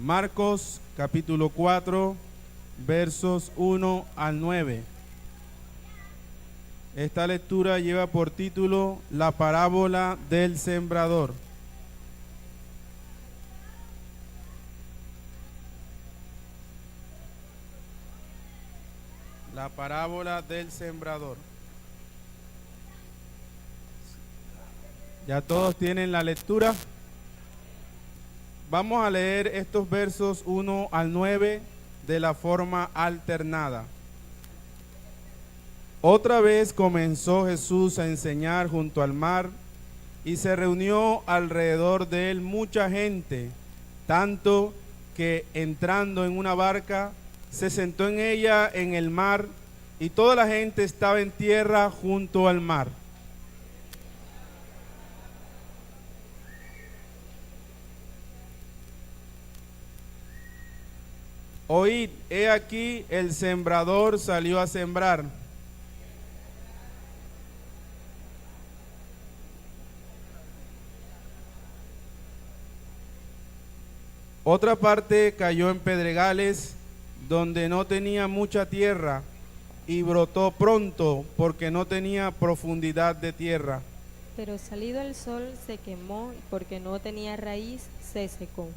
Marcos capítulo 4, versos 1 al 9. Esta lectura lleva por título La parábola del sembrador. La parábola del sembrador. ¿Ya todos tienen la lectura? Vamos a leer estos versos 1 al 9 de la forma alternada. Otra vez comenzó Jesús a enseñar junto al mar y se reunió alrededor de él mucha gente, tanto que entrando en una barca se sentó en ella en el mar y toda la gente estaba en tierra junto al mar. Oíd, he aquí el sembrador salió a sembrar. Otra parte cayó en pedregales, donde no tenía mucha tierra, y brotó pronto, porque no tenía profundidad de tierra. Pero salido el sol se quemó, y porque no tenía raíz, se secó.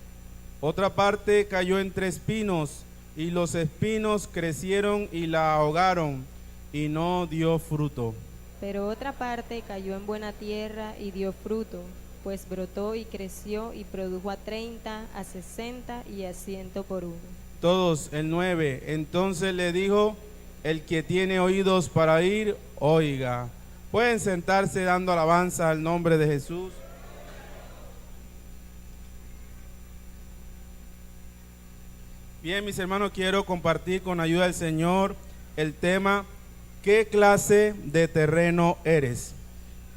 Otra parte cayó entre espinos, y los espinos crecieron y la ahogaron, y no dio fruto. Pero otra parte cayó en buena tierra y dio fruto, pues brotó y creció y produjo a 30, a 60 y a 100 por uno. Todos, el 9. Entonces le dijo, el que tiene oídos para oír, oiga. Pueden sentarse dando alabanza al nombre de Jesús. Bien, mis hermanos, quiero compartir con ayuda del Señor el tema, ¿qué clase de terreno eres?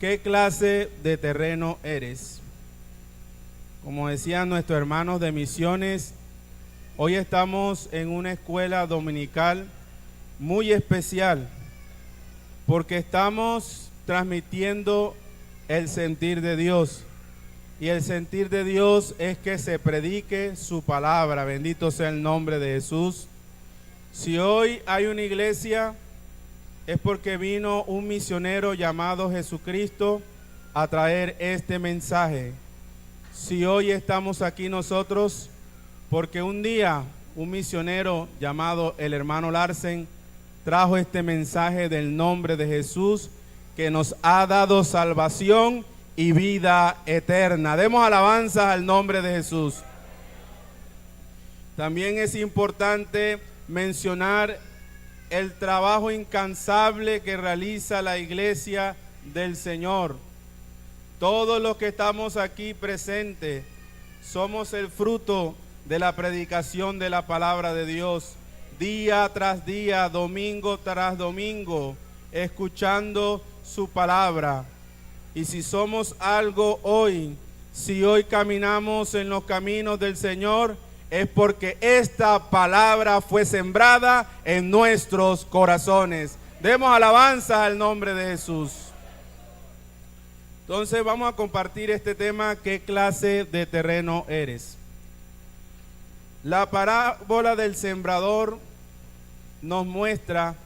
¿Qué clase de terreno eres? Como decían nuestros hermanos de misiones, hoy estamos en una escuela dominical muy especial porque estamos transmitiendo el sentir de Dios. Y el sentir de Dios es que se predique su palabra. Bendito sea el nombre de Jesús. Si hoy hay una iglesia, es porque vino un misionero llamado Jesucristo a traer este mensaje. Si hoy estamos aquí nosotros, porque un día un misionero llamado el hermano Larsen trajo este mensaje del nombre de Jesús, que nos ha dado salvación y vida eterna. Demos alabanzas al nombre de Jesús. También es importante mencionar el trabajo incansable que realiza la iglesia del Señor. Todos los que estamos aquí presentes somos el fruto de la predicación de la palabra de Dios, día tras día, domingo tras domingo, escuchando su palabra. Y si somos algo hoy, si hoy caminamos en los caminos del Señor, es porque esta palabra fue sembrada en nuestros corazones. Demos alabanza al nombre de Jesús. Entonces vamos a compartir este tema, ¿qué clase de terreno eres? La parábola del sembrador nos muestra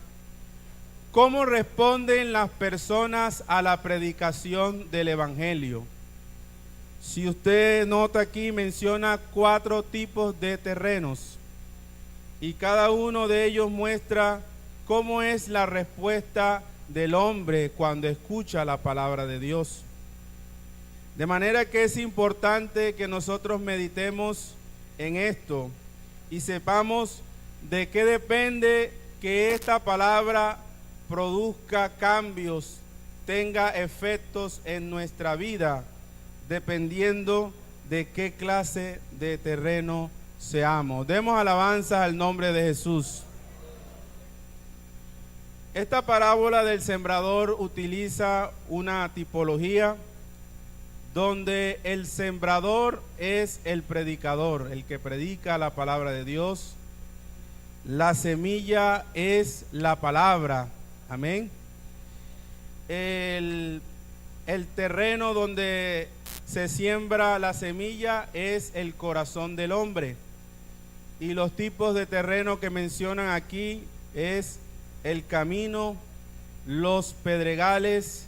¿cómo responden las personas a la predicación del evangelio? Si usted nota aquí, menciona 4 tipos de terrenos y cada uno de ellos muestra cómo es la respuesta del hombre cuando escucha la palabra de Dios. De manera que es importante que nosotros meditemos en esto y sepamos de qué depende que esta palabra produzca cambios, tenga efectos en nuestra vida, dependiendo de qué clase de terreno seamos. Demos alabanzas al nombre de Jesús. Esta parábola del sembrador utiliza una tipología donde el sembrador es el predicador, el que predica la palabra de Dios. La semilla es la palabra. Amén. El terreno donde se siembra la semilla es el corazón del hombre. Y los tipos de terreno que mencionan aquí es el camino, los pedregales,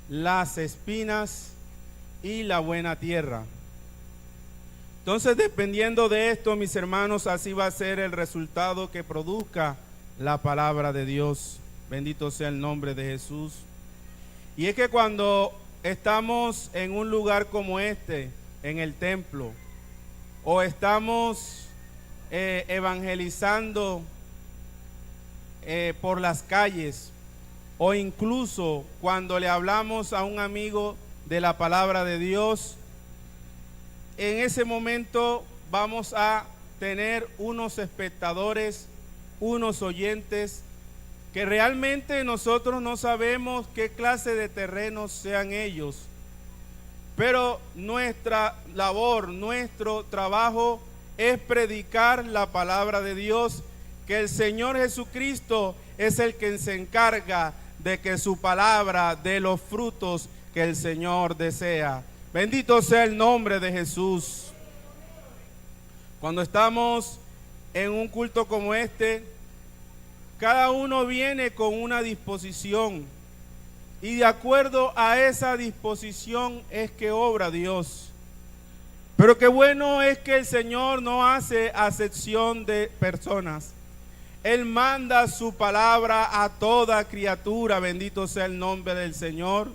las espinas y la buena tierra. Entonces, dependiendo de esto, mis hermanos, así va a ser el resultado que produzca la palabra de Dios. Bendito sea el nombre de Jesús. Y es que cuando estamos en un lugar como este, en el templo, o estamos evangelizando por las calles, o incluso cuando le hablamos a un amigo de la palabra de Dios, en ese momento vamos a tener unos espectadores, unos oyentes, que realmente nosotros no sabemos qué clase de terrenos sean ellos, pero nuestra labor, nuestro trabajo es predicar la palabra de Dios, que el Señor Jesucristo es el que se encarga de que su palabra dé los frutos que el Señor desea. Bendito sea el nombre de Jesús. Cuando estamos en un culto como este, cada uno viene con una disposición, y de acuerdo a esa disposición es que obra Dios. Pero qué bueno es que el Señor no hace acepción de personas. Él manda su palabra a toda criatura. Bendito sea el nombre del Señor.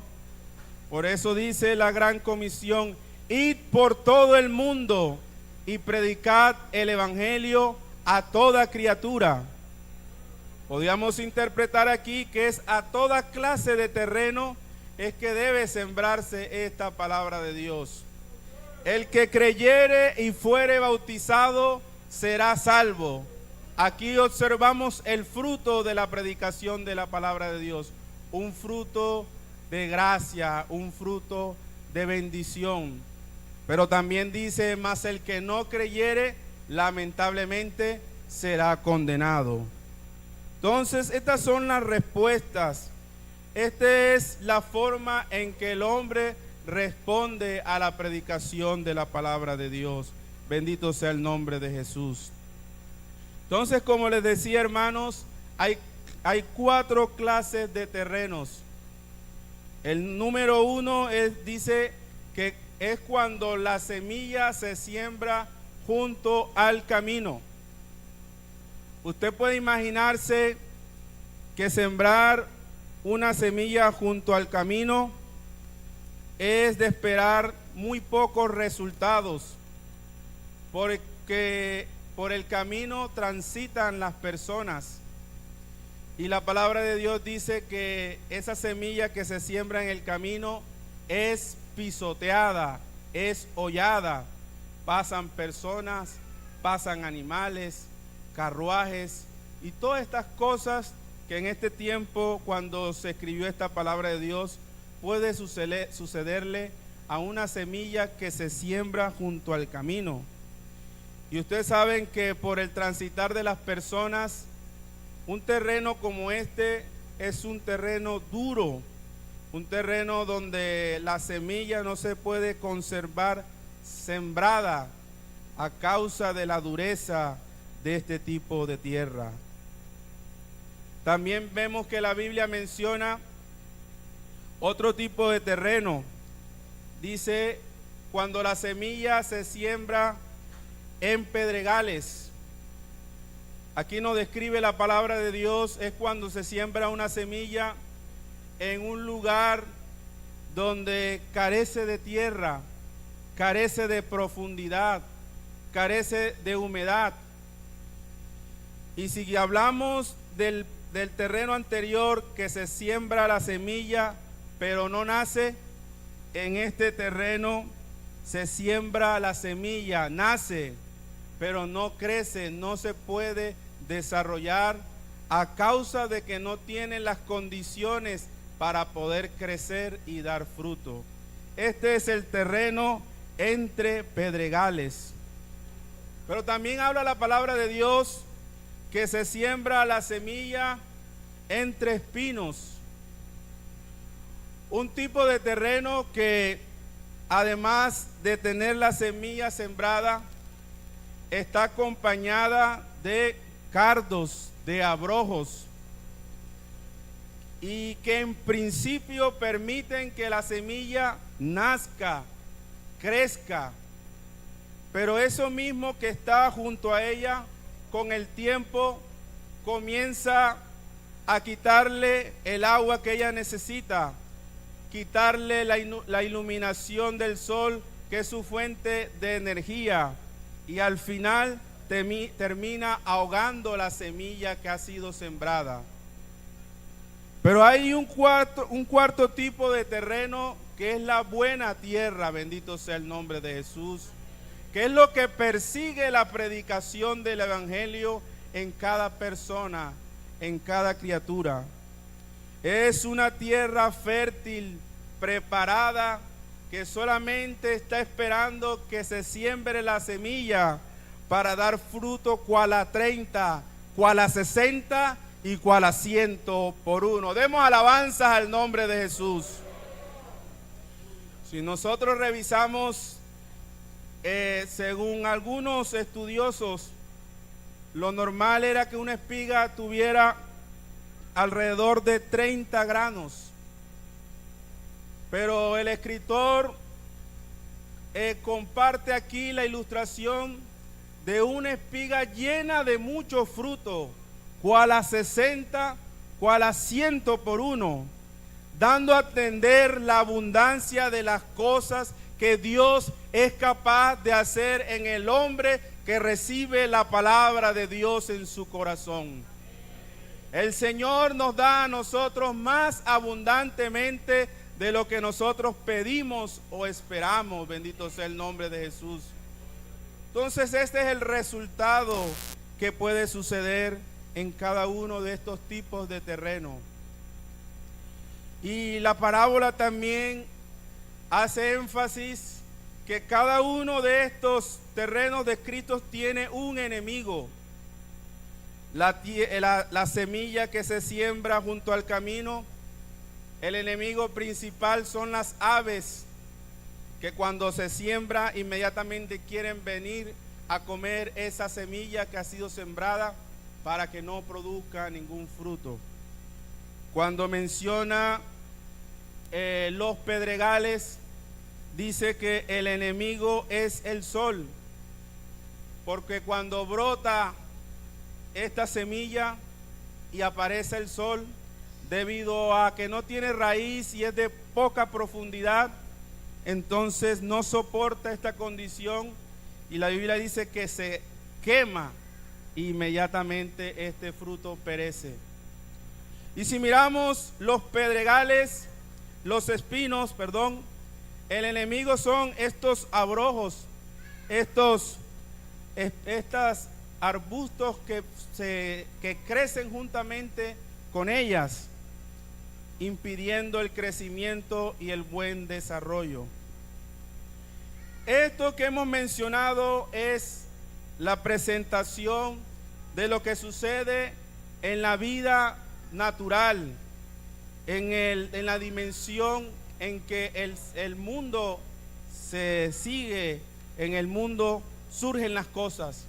Por eso dice la gran comisión: id por todo el mundo y predicad el evangelio a toda criatura. Podríamos interpretar aquí que es a toda clase de terreno es que debe sembrarse esta palabra de Dios. El que creyere y fuere bautizado será salvo. Aquí observamos el fruto de la predicación de la palabra de Dios, un fruto de gracia, un fruto de bendición. Pero también dice: mas el que no creyere, lamentablemente será condenado. Entonces, estas son las respuestas. Esta es la forma en que el hombre responde a la predicación de la palabra de Dios. Bendito sea el nombre de Jesús. Entonces, como les decía, hermanos, hay 4 clases de terrenos. El número 1 dice que es cuando la semilla se siembra junto al camino. Usted puede imaginarse que sembrar una semilla junto al camino es de esperar muy pocos resultados, porque por el camino transitan las personas. Y la palabra de Dios dice que esa semilla que se siembra en el camino es pisoteada, es hollada. Pasan personas, pasan animales, carruajes y todas estas cosas que en este tiempo, cuando se escribió esta palabra de Dios, puede sucederle a una semilla que se siembra junto al camino. Y ustedes saben que por el transitar de las personas, un terreno como este es un terreno duro, un terreno donde la semilla no se puede conservar sembrada a causa de la dureza de este tipo de tierra. También vemos que la Biblia menciona otro tipo de terreno. Dice: cuando la semilla se siembra en pedregales. Aquí nos describe la palabra de Dios, es cuando se siembra una semilla en un lugar donde carece de tierra, carece de profundidad, carece de humedad. Y si hablamos del terreno anterior, que se siembra la semilla pero no nace, en este terreno se siembra la semilla, nace pero no crece, no se puede desarrollar a causa de que no tiene las condiciones para poder crecer y dar fruto. Este es el terreno entre pedregales. Pero también habla la palabra de Dios que se siembra la semilla entre espinos. Un tipo de terreno que, además de tener la semilla sembrada, está acompañada de cardos, de abrojos, y que en principio permiten que la semilla nazca, crezca, pero eso mismo que está junto a ella, con el tiempo comienza a quitarle el agua que ella necesita, quitarle la iluminación del sol, que es su fuente de energía, y al final termina ahogando la semilla que ha sido sembrada. Pero hay un cuarto tipo de terreno, que es la buena tierra, bendito sea el nombre de Jesús, que es lo que persigue la predicación del evangelio en cada persona, en cada criatura. Es una tierra fértil, preparada, que solamente está esperando que se siembre la semilla para dar fruto, cual a 30, cual a 60 y cual a 100 por uno. Demos alabanzas al nombre de Jesús. Si nosotros revisamos, según algunos estudiosos, lo normal era que una espiga tuviera alrededor de 30 granos. Pero el escritor comparte aquí la ilustración de una espiga llena de mucho fruto, cual a 60, cual a 100 por uno, dando a entender la abundancia de las cosas que Dios es capaz de hacer en el hombre que recibe la palabra de Dios en su corazón. El Señor nos da a nosotros más abundantemente de lo que nosotros pedimos o esperamos, bendito sea el nombre de Jesús. Entonces este es el resultado que puede suceder en cada uno de estos tipos de terreno. Y la parábola también hace énfasis que cada uno de estos terrenos descritos tiene un enemigo. La semilla que se siembra junto al camino, el enemigo principal son las aves, que cuando se siembra inmediatamente quieren venir a comer esa semilla que ha sido sembrada para que no produzca ningún fruto. Cuando menciona los pedregales, dice que el enemigo es el sol, porque cuando brota esta semilla y aparece el sol, debido a que no tiene raíz y es de poca profundidad, entonces no soporta esta condición, y la Biblia dice que se quema, inmediatamente este fruto perece. Y si miramos los pedregales, los espinos, perdón, el enemigo son estos abrojos, estos arbustos que crecen juntamente con ellas, impidiendo el crecimiento y el buen desarrollo. Esto que hemos mencionado es la presentación de lo que sucede en la vida natural, en la dimensión en que el mundo se sigue, en el mundo surgen las cosas.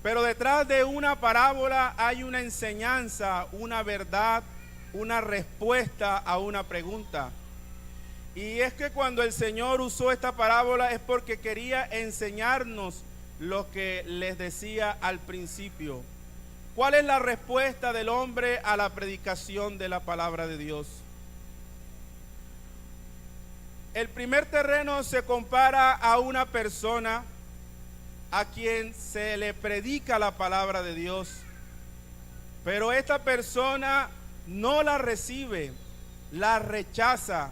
Pero detrás de una parábola hay una enseñanza, una verdad, una respuesta a una pregunta. Y es que cuando el Señor usó esta parábola es porque quería enseñarnos lo que les decía al principio. ¿Cuál es la respuesta del hombre a la predicación de la palabra de Dios? El primer terreno se compara a una persona a quien se le predica la palabra de Dios, pero esta persona no la recibe, la rechaza.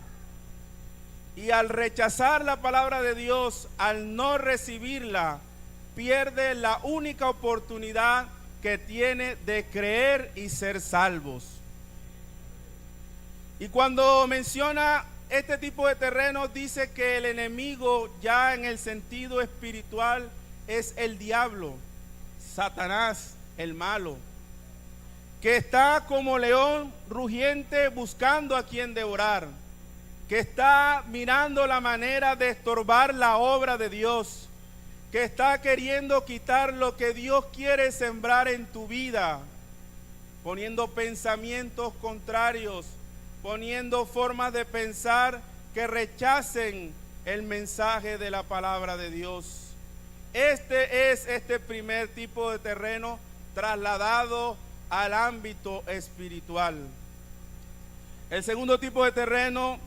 Y al rechazar la palabra de Dios, al no recibirla, pierde la única oportunidad que tiene de creer y ser salvos. Y cuando menciona este tipo de terrenos, dice que el enemigo, ya en el sentido espiritual, es el diablo, Satanás, el malo, que está como león rugiente buscando a quien devorar, que está mirando la manera de estorbar la obra de Dios, que está queriendo quitar lo que Dios quiere sembrar en tu vida, poniendo pensamientos contrarios, poniendo formas de pensar que rechacen el mensaje de la palabra de Dios. Este es este primer tipo de terreno trasladado al ámbito espiritual. El segundo tipo de terreno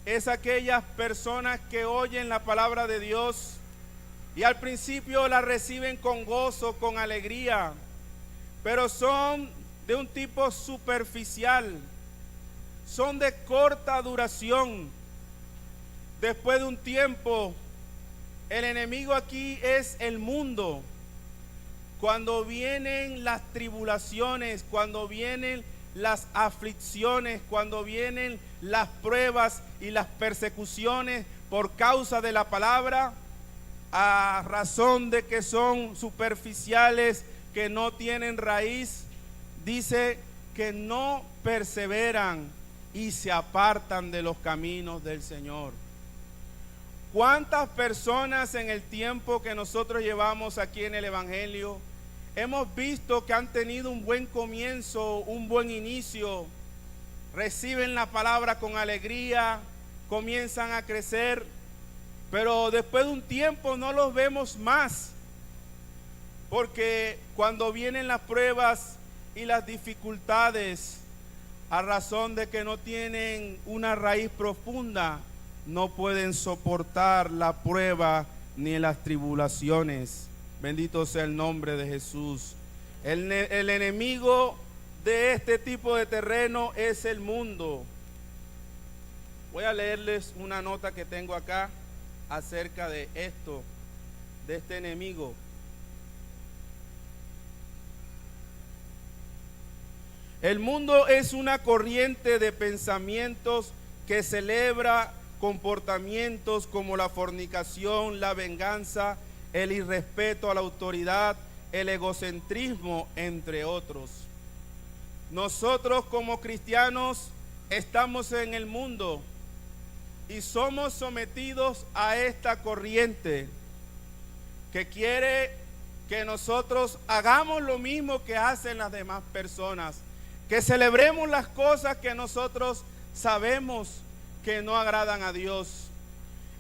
es aquellas personas que oyen la palabra de Dios y al principio la reciben con gozo, con alegría, pero son de un tipo superficial, son de corta duración. Después de un tiempo, el enemigo aquí es el mundo. Cuando vienen las tribulaciones, cuando vienen las aflicciones, cuando vienen las pruebas y las persecuciones por causa de la palabra, a razón de que son superficiales, que no tienen raíz, dice que no perseveran y se apartan de los caminos del Señor. ¿Cuántas personas en el tiempo que nosotros llevamos aquí en el Evangelio hemos visto que han tenido un buen comienzo, un buen inicio, reciben la palabra con alegría, comienzan a crecer, pero después de un tiempo no los vemos más? Porque cuando vienen las pruebas y las dificultades, a razón de que no tienen una raíz profunda, no pueden soportar la prueba ni las tribulaciones. Bendito sea el nombre de Jesús. El enemigo de este tipo de terreno es el mundo. Voy a leerles una nota que tengo acá acerca de esto, de este enemigo. El mundo es una corriente de pensamientos que celebra comportamientos como la fornicación, la venganza, el irrespeto a la autoridad, el egocentrismo, entre otros. Nosotros como cristianos estamos en el mundo y somos sometidos a esta corriente que quiere que nosotros hagamos lo mismo que hacen las demás personas, que celebremos las cosas que nosotros sabemos que no agradan a Dios.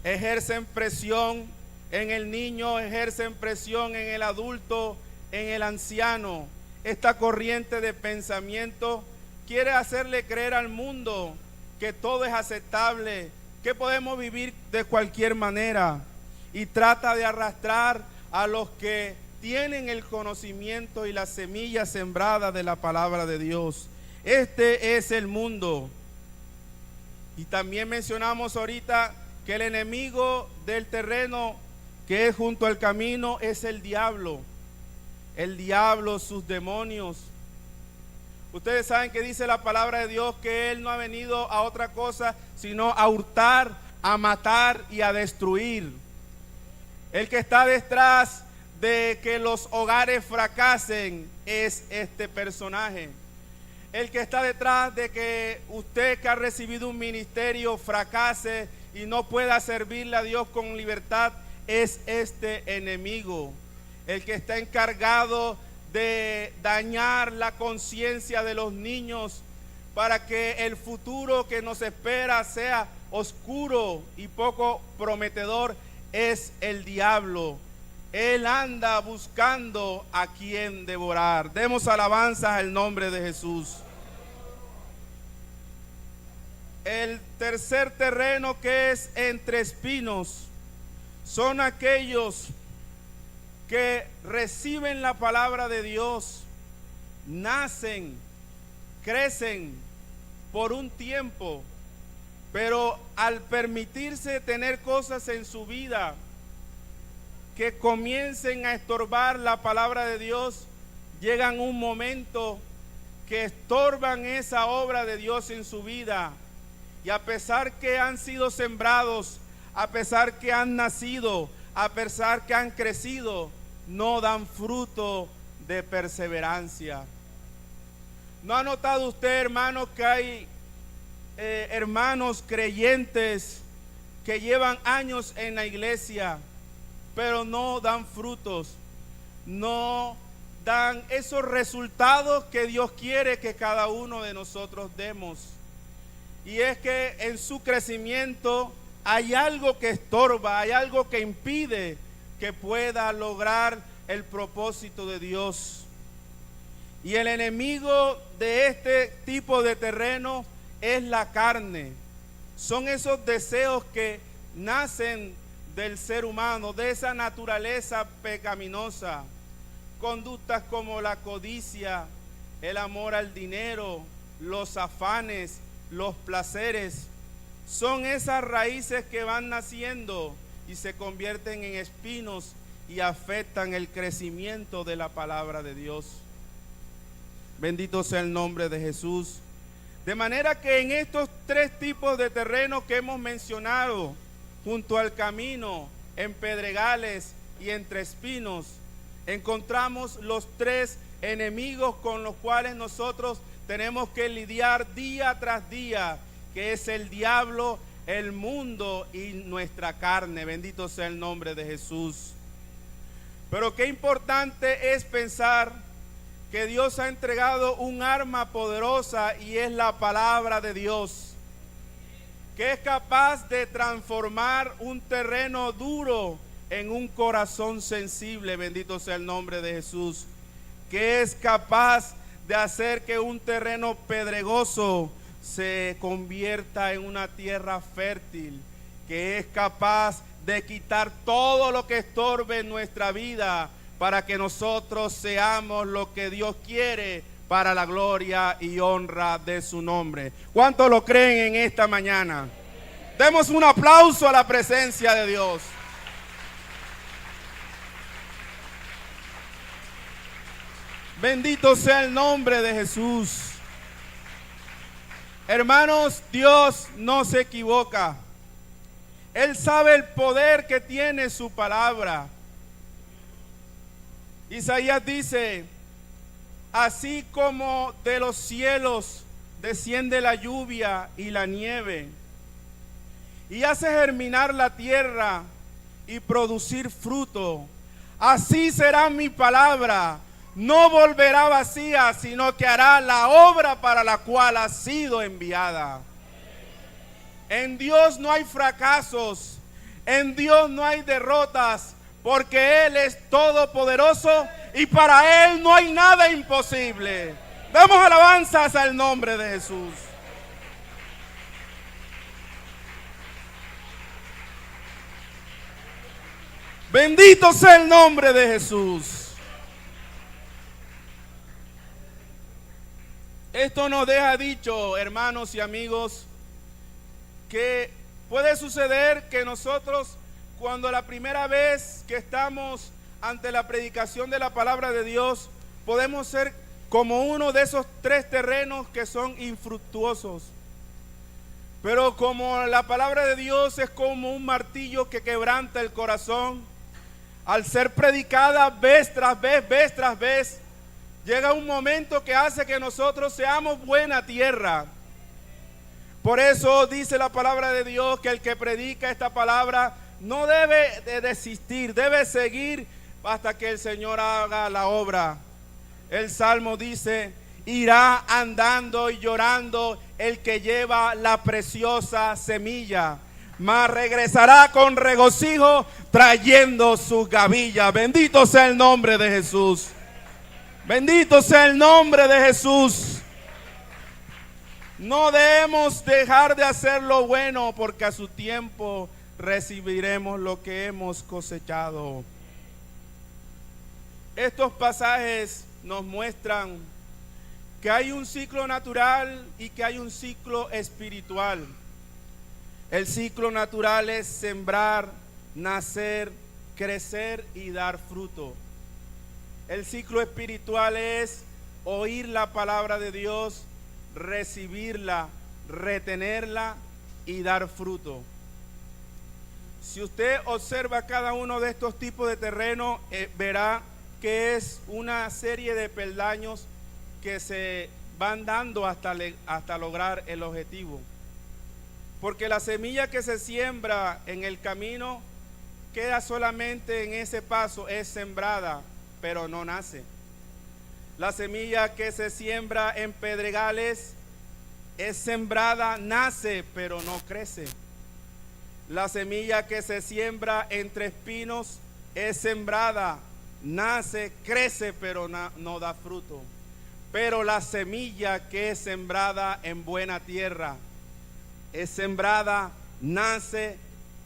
Ejercen presión en el niño, ejercen presión en el adulto, en el anciano. Esta corriente de pensamiento quiere hacerle creer al mundo que todo es aceptable, que podemos vivir de cualquier manera, y trata de arrastrar a los que tienen el conocimiento y la semilla sembrada de la palabra de Dios. Este es el mundo. Y también mencionamos ahorita que el enemigo del terreno que es junto al camino es el diablo. El diablo, sus demonios. Ustedes saben que dice la palabra de Dios que Él no ha venido a otra cosa sino a hurtar, a matar y a destruir. El que está detrás de que los hogares fracasen es este personaje. El que está detrás de que usted que ha recibido un ministerio fracase y no pueda servirle a Dios con libertad es este enemigo. El que está encargado de dañar la conciencia de los niños para que el futuro que nos espera sea oscuro y poco prometedor es el diablo. Él anda buscando a quien devorar. Demos alabanzas al nombre de Jesús. El tercer terreno, que es entre espinos, son aquellos que reciben la palabra de Dios, nacen, crecen por un tiempo, pero al permitirse tener cosas en su vida que comiencen a estorbar la palabra de Dios, llegan un momento que estorban esa obra de Dios en su vida. Y a pesar que han sido sembrados, a pesar que han nacido, a pesar que han crecido, no dan fruto de perseverancia. ¿No ha notado usted, hermano, que hay hermanos creyentes que llevan años en la iglesia, pero no dan frutos, no dan esos resultados que Dios quiere que cada uno de nosotros demos. Y es que en su crecimiento hay algo que estorba, hay algo que impide que pueda lograr el propósito de Dios. Y el enemigo de este tipo de terreno es la carne. Son esos deseos que nacen del ser humano, de esa naturaleza pecaminosa. Conductas como la codicia, el amor al dinero, los afanes, los placeres. Son esas raíces que van naciendo y se convierten en espinos y afectan el crecimiento de la palabra de Dios. Bendito sea el nombre de Jesús. De manera que en estos tres tipos de terrenos que hemos mencionado, junto al camino, en pedregales y entre espinos, encontramos los tres enemigos con los cuales nosotros tenemos que lidiar día tras día, que es el diablo, el mundo y nuestra carne. Bendito sea el nombre de Jesús. Pero qué importante es pensar que Dios ha entregado un arma poderosa y es la palabra de Dios, que es capaz de transformar un terreno duro en un corazón sensible. Bendito sea el nombre de Jesús. Que es capaz de hacer que un terreno pedregoso se convierta en una tierra fértil, que es capaz de quitar todo lo que estorbe en nuestra vida para que nosotros seamos lo que Dios quiere para la gloria y honra de su nombre. ¿Cuántos lo creen en esta mañana? Demos un aplauso a la presencia de Dios. Bendito sea el nombre de Jesús. Hermanos, Dios no se equivoca. Él sabe el poder que tiene su palabra. Isaías dice: así como de los cielos desciende la lluvia y la nieve, y hace germinar la tierra y producir fruto, así será mi palabra. No volverá vacía, sino que hará la obra para la cual ha sido enviada. En Dios no hay fracasos, en Dios no hay derrotas, porque Él es todopoderoso y para Él no hay nada imposible. Damos alabanzas al nombre de Jesús. Bendito sea el nombre de Jesús. Esto nos deja dicho, hermanos y amigos, que puede suceder que nosotros, cuando la primera vez que estamos ante la predicación de la palabra de Dios, podemos ser como uno de esos tres terrenos que son infructuosos. Pero como la palabra de Dios es como un martillo que quebranta el corazón, al ser predicada vez tras vez, llega un momento que hace que nosotros seamos buena tierra. Por eso dice la palabra de Dios que el que predica esta palabra no debe de desistir, debe seguir hasta que el Señor haga la obra. El Salmo dice: irá andando y llorando el que lleva la preciosa semilla, mas regresará con regocijo trayendo sus gavillas. Bendito sea el nombre de Jesús. Bendito sea el nombre de Jesús. No debemos dejar de hacer lo bueno, porque a su tiempo recibiremos lo que hemos cosechado. Estos pasajes nos muestran que hay un ciclo natural y que hay un ciclo espiritual. El ciclo natural es sembrar, nacer, crecer y dar fruto. El ciclo espiritual es oír la palabra de Dios, recibirla, retenerla y dar fruto. Si usted observa cada uno de estos tipos de terreno, verá que es una serie de peldaños que se van dando hasta lograr el objetivo. Porque la semilla que se siembra en el camino, queda solamente en ese paso es sembrada, pero no nace. La semilla que se siembra en pedregales es sembrada, nace, pero no crece. La semilla que se siembra entre espinos es sembrada, nace, crece, pero no da fruto. Pero la semilla que es sembrada en buena tierra es sembrada, nace,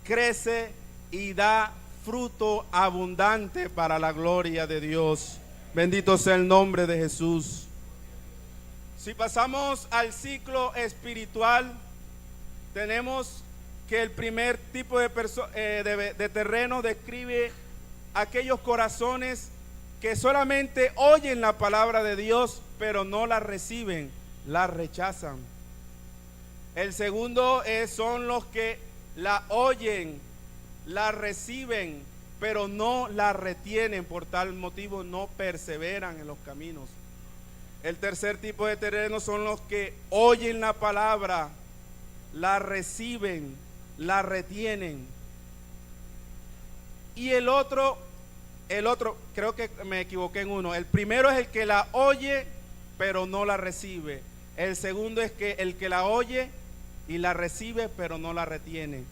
crece y da fruto abundante para la gloria de Dios. Bendito sea el nombre de Jesús. Si pasamos al ciclo espiritual, tenemos que el primer tipo de terreno describe aquellos corazones que solamente oyen la palabra de Dios, pero no la reciben, la rechazan. El segundo son los que la oyen, la reciben, pero no la retienen, por tal motivo no perseveran en los caminos. El tercer tipo de terreno son los que oyen la palabra, la reciben, la retienen. Y el otro, creo que me equivoqué en uno. El primero es el que la oye, pero no la recibe. El segundo es el que la oye y la recibe, pero no la retiene.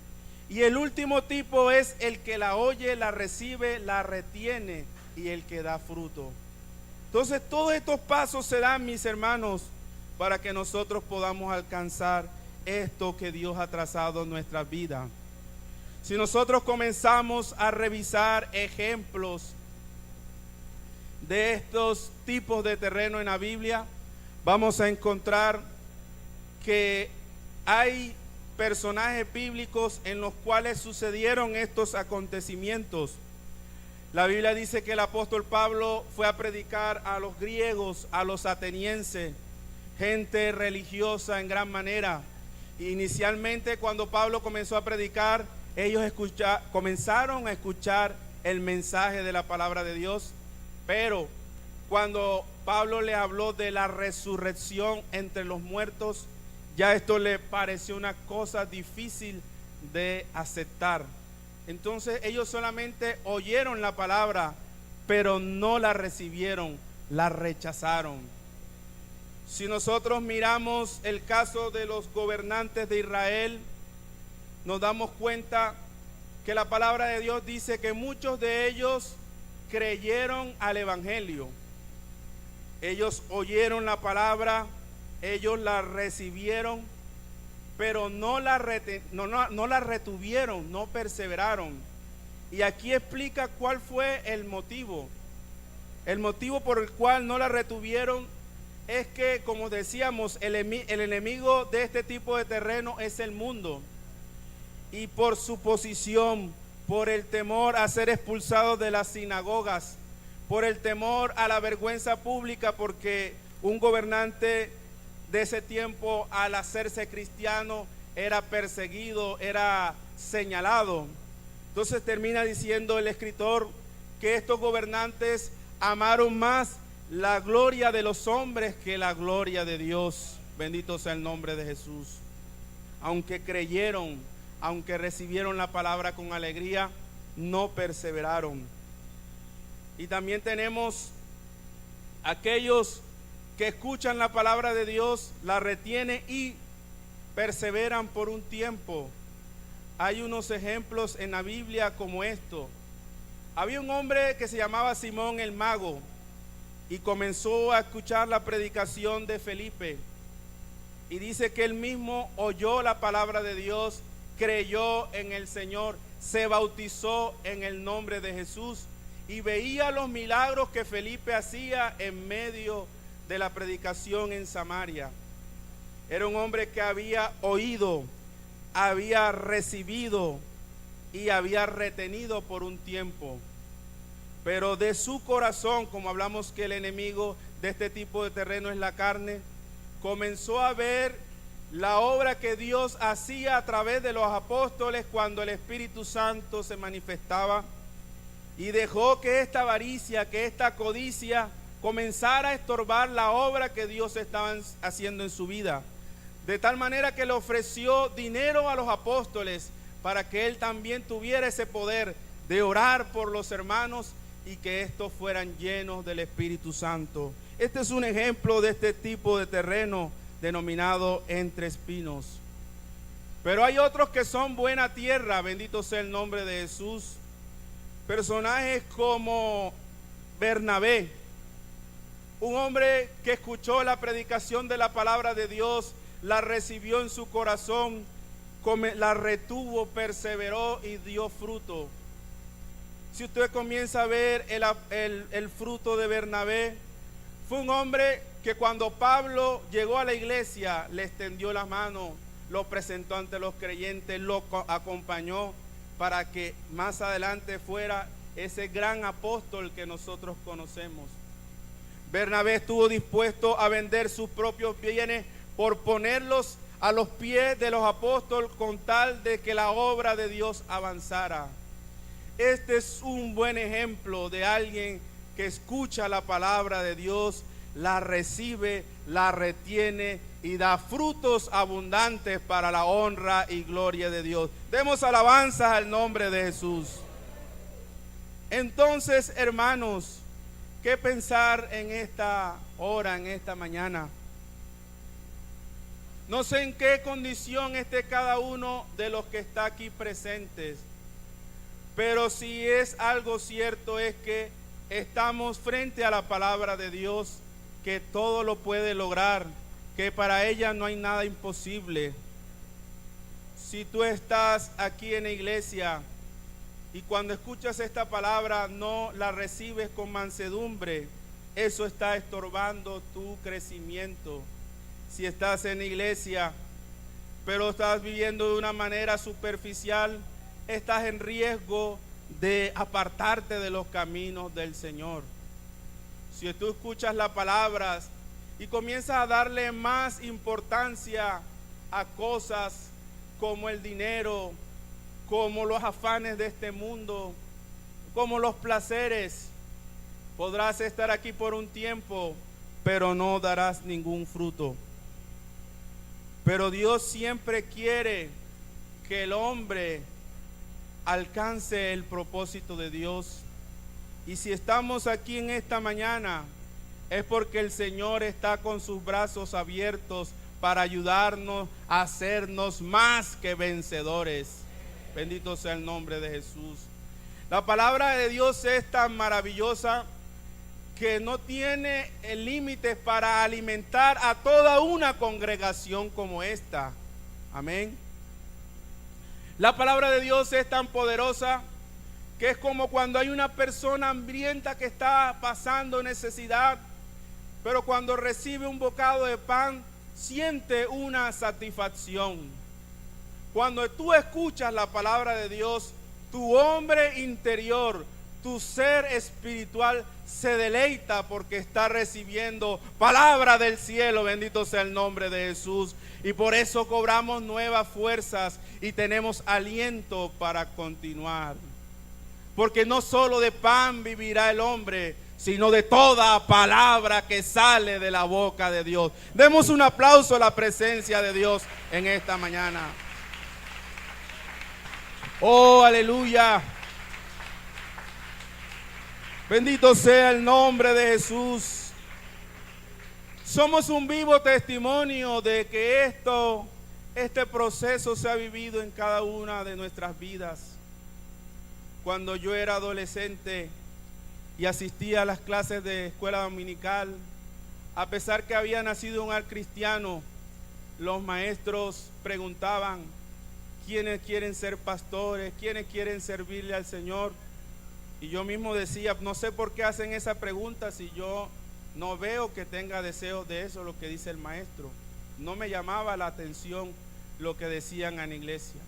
Y el último tipo es el que la oye, la recibe, la retiene y el que da fruto. Entonces todos estos pasos se dan, mis hermanos, para que nosotros podamos alcanzar esto que Dios ha trazado en nuestra vida. Si nosotros comenzamos a revisar ejemplos de estos tipos de terreno en la Biblia, vamos a encontrar que hay personajes bíblicos en los cuales sucedieron estos acontecimientos. La Biblia dice que el apóstol Pablo fue a predicar a los griegos, a los atenienses, gente religiosa en gran manera. Inicialmente, cuando Pablo comenzó a predicar, ellos comenzaron a escuchar el mensaje de la palabra de Dios, pero cuando Pablo le habló de la resurrección entre los muertos, ya esto le pareció una cosa difícil de aceptar. Entonces ellos solamente oyeron la palabra, pero no la recibieron, la rechazaron. Si nosotros miramos el caso de los gobernantes de Israel, nos damos cuenta que la palabra de Dios dice que muchos de ellos creyeron al evangelio. Ellos oyeron la palabra, ellos la recibieron, pero no la retuvieron, no perseveraron. Y aquí explica cuál fue el motivo. El motivo por el cual no la retuvieron es que, como decíamos, el enemigo de este tipo de terreno es el mundo. Y por su posición, por el temor a ser expulsados de las sinagogas, por el temor a la vergüenza pública, porque un gobernante de ese tiempo, al hacerse cristiano, era perseguido, era señalado. Entonces termina diciendo el escritor que estos gobernantes amaron más la gloria de los hombres que la gloria de Dios. Bendito sea el nombre de Jesús. Aunque creyeron, aunque recibieron la palabra con alegría, no perseveraron. Y también tenemos aquellos que escuchan la palabra de Dios, la retienen y perseveran por un tiempo. Hay unos ejemplos en la Biblia como esto. Había un hombre que se llamaba Simón el Mago y comenzó a escuchar la predicación de Felipe. Y dice que él mismo oyó la palabra de Dios, creyó en el Señor, se bautizó en el nombre de Jesús y veía los milagros que Felipe hacía en medio de la predicación en Samaria. Era un hombre que había oído, había recibido y había retenido por un tiempo. Pero de su corazón, como hablamos que el enemigo de este tipo de terreno es la carne, comenzó a ver la obra que Dios hacía a través de los apóstoles cuando el Espíritu Santo se manifestaba, y dejó que esta avaricia, que esta codicia comenzara a estorbar la obra que Dios estaba haciendo en su vida. De tal manera que le ofreció dinero a los apóstoles para que él también tuviera ese poder de orar por los hermanos y que estos fueran llenos del Espíritu Santo. Este es un ejemplo de este tipo de terreno denominado entre espinos. Pero hay otros que son buena tierra, bendito sea el nombre de Jesús. Personajes como Bernabé, un hombre que escuchó la predicación de la palabra de Dios, la recibió en su corazón, la retuvo, perseveró y dio fruto. Si usted comienza a ver el fruto de Bernabé, fue un hombre que cuando Pablo llegó a la iglesia, le extendió la mano, lo presentó ante los creyentes, lo acompañó para que más adelante fuera ese gran apóstol que nosotros conocemos. Bernabé estuvo dispuesto a vender sus propios bienes por ponerlos a los pies de los apóstoles con tal de que la obra de Dios avanzara. Este es un buen ejemplo de alguien que escucha la palabra de Dios, la recibe, la retiene y da frutos abundantes para la honra y gloria de Dios. Demos alabanzas al nombre de Jesús. Entonces, hermanos, ¿qué pensar en esta hora, en esta mañana? No sé en qué condición esté cada uno de los que está aquí presentes, pero si es algo cierto es que estamos frente a la palabra de Dios, que todo lo puede lograr, que para ella no hay nada imposible. Si tú estás aquí en la iglesia y cuando escuchas esta palabra no la recibes con mansedumbre, eso está estorbando tu crecimiento. Si estás en la iglesia, pero estás viviendo de una manera superficial, estás en riesgo de apartarte de los caminos del Señor. Si tú escuchas las palabras y comienzas a darle más importancia a cosas como el dinero, como los afanes de este mundo, como los placeres, podrás estar aquí por un tiempo, pero no darás ningún fruto. Pero Dios siempre quiere que el hombre alcance el propósito de Dios. Y si estamos aquí en esta mañana, es porque el Señor está con sus brazos abiertos para ayudarnos a hacernos más que vencedores. Bendito sea el nombre de Jesús. La palabra de Dios es tan maravillosa que no tiene límites para alimentar a toda una congregación como esta. Amén. La palabra de Dios es tan poderosa que es como cuando hay una persona hambrienta que está pasando necesidad, pero cuando recibe un bocado de pan, siente una satisfacción. Cuando tú escuchas la palabra de Dios, tu hombre interior, tu ser espiritual se deleita porque está recibiendo palabra del cielo. Bendito sea el nombre de Jesús. Y por eso cobramos nuevas fuerzas y tenemos aliento para continuar. Porque no solo de pan vivirá el hombre, sino de toda palabra que sale de la boca de Dios. Demos un aplauso a la presencia de Dios en esta mañana. Oh, aleluya. Bendito sea el nombre de Jesús. Somos un vivo testimonio de que este proceso se ha vivido en cada una de nuestras vidas. Cuando yo era adolescente y asistía a las clases de escuela dominical, a pesar que había nacido un cristiano, los maestros preguntaban quiénes quieren ser pastores, quiénes quieren servirle al Señor. Y yo mismo decía, no sé por qué hacen esa pregunta si yo no veo que tenga deseos de eso, lo que dice el maestro. No me llamaba la atención lo que decían en la iglesia.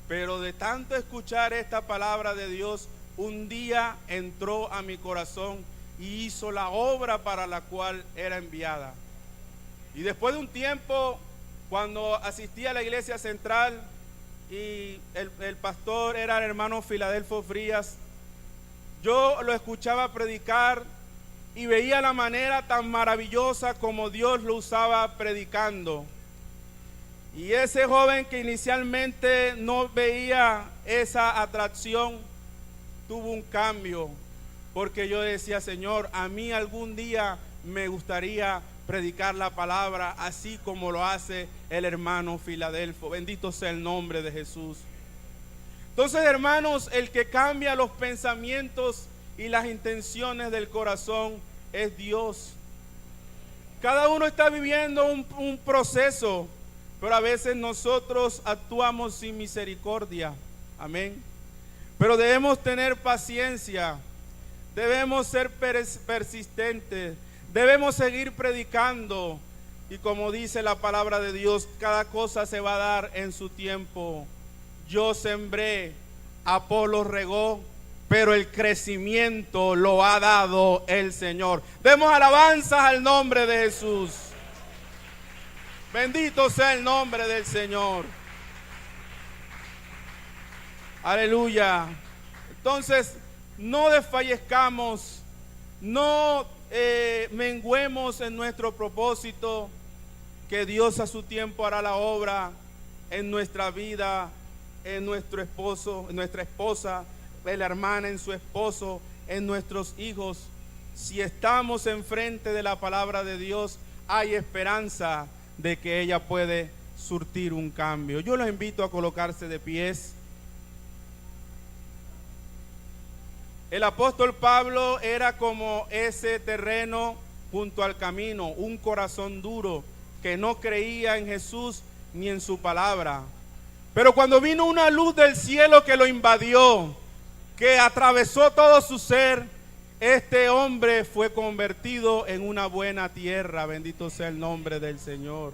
Pero de tanto escuchar esta palabra de Dios, un día entró a mi corazón y hizo la obra para la cual era enviada. Y después de un tiempo, cuando asistí a la iglesia central y el pastor era el hermano Filadelfo Frías, yo lo escuchaba predicar y veía la manera tan maravillosa como Dios lo usaba predicando. Y ese joven que inicialmente no veía esa atracción, tuvo un cambio, porque yo decía, Señor, a mí algún día me gustaría predicar la palabra así como lo hace el hermano Filadelfo. Bendito sea el nombre de Jesús. Entonces, hermanos, el que cambia los pensamientos y las intenciones del corazón es Dios. Cada uno está viviendo un proceso, pero a veces nosotros actuamos sin misericordia. Amén. Pero debemos tener paciencia, debemos ser persistentes, debemos seguir predicando. Y como dice la palabra de Dios, cada cosa se va a dar en su tiempo. Yo sembré, Apolo regó, pero el crecimiento lo ha dado el Señor. Demos alabanzas al nombre de Jesús. Bendito sea el nombre del Señor. Aleluya. Entonces, no desfallezcamos, no menguemos en nuestro propósito, que Dios a su tiempo hará la obra en nuestra vida, en nuestro esposo, en nuestra esposa, en la hermana, en su esposo, en nuestros hijos. Si estamos enfrente de la palabra de Dios, hay esperanza de que ella puede surtir un cambio. Yo los invito a colocarse de pies. El apóstol Pablo era como ese terreno junto al camino, un corazón duro que no creía en Jesús ni en su palabra. Pero cuando vino una luz del cielo que lo invadió, que atravesó todo su ser, este hombre fue convertido en una buena tierra. Bendito sea el nombre del Señor.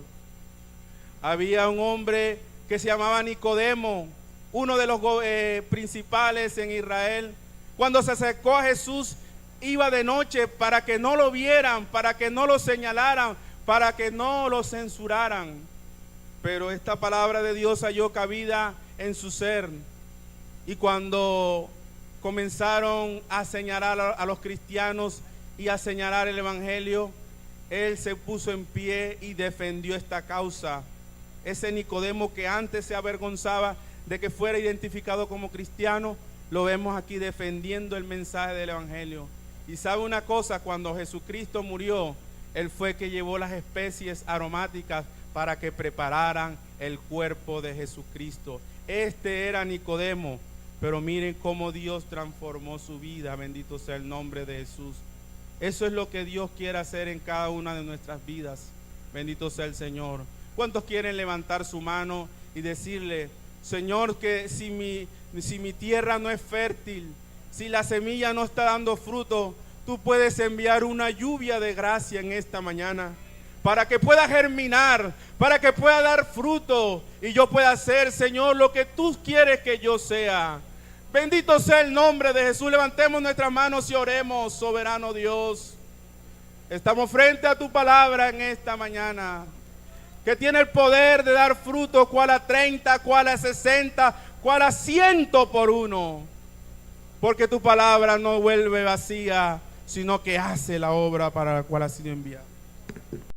Había un hombre que se llamaba Nicodemo, uno de los principales en Israel. Cuando se acercó a Jesús, iba de noche para que no lo vieran, para que no lo señalaran, para que no lo censuraran. Pero esta palabra de Dios halló cabida en su ser. Y cuando comenzaron a señalar a los cristianos y a señalar el evangelio, él se puso en pie y defendió esta causa. Ese Nicodemo que antes se avergonzaba de que fuera identificado como cristiano, lo vemos aquí defendiendo el mensaje del evangelio. Y sabe una cosa, cuando Jesucristo murió, él fue que llevó las especies aromáticas para que prepararan el cuerpo de Jesucristo. Este era Nicodemo, pero miren cómo Dios transformó su vida. Bendito sea el nombre de Jesús. Eso es lo que Dios quiere hacer en cada una de nuestras vidas. Bendito sea el Señor. ¿Cuántos quieren levantar su mano y decirle, Señor, que si mi tierra no es fértil, si la semilla no está dando fruto, tú puedes enviar una lluvia de gracia en esta mañana, para que pueda germinar, para que pueda dar fruto y yo pueda hacer, Señor, lo que tú quieres que yo sea. Bendito sea el nombre de Jesús. Levantemos nuestras manos y oremos. Soberano Dios, estamos frente a tu palabra en esta mañana, que tiene el poder de dar fruto, cual a 30, cual a 60, cual a 100 por uno. Porque tu palabra no vuelve vacía, sino que hace la obra para la cual ha sido enviada.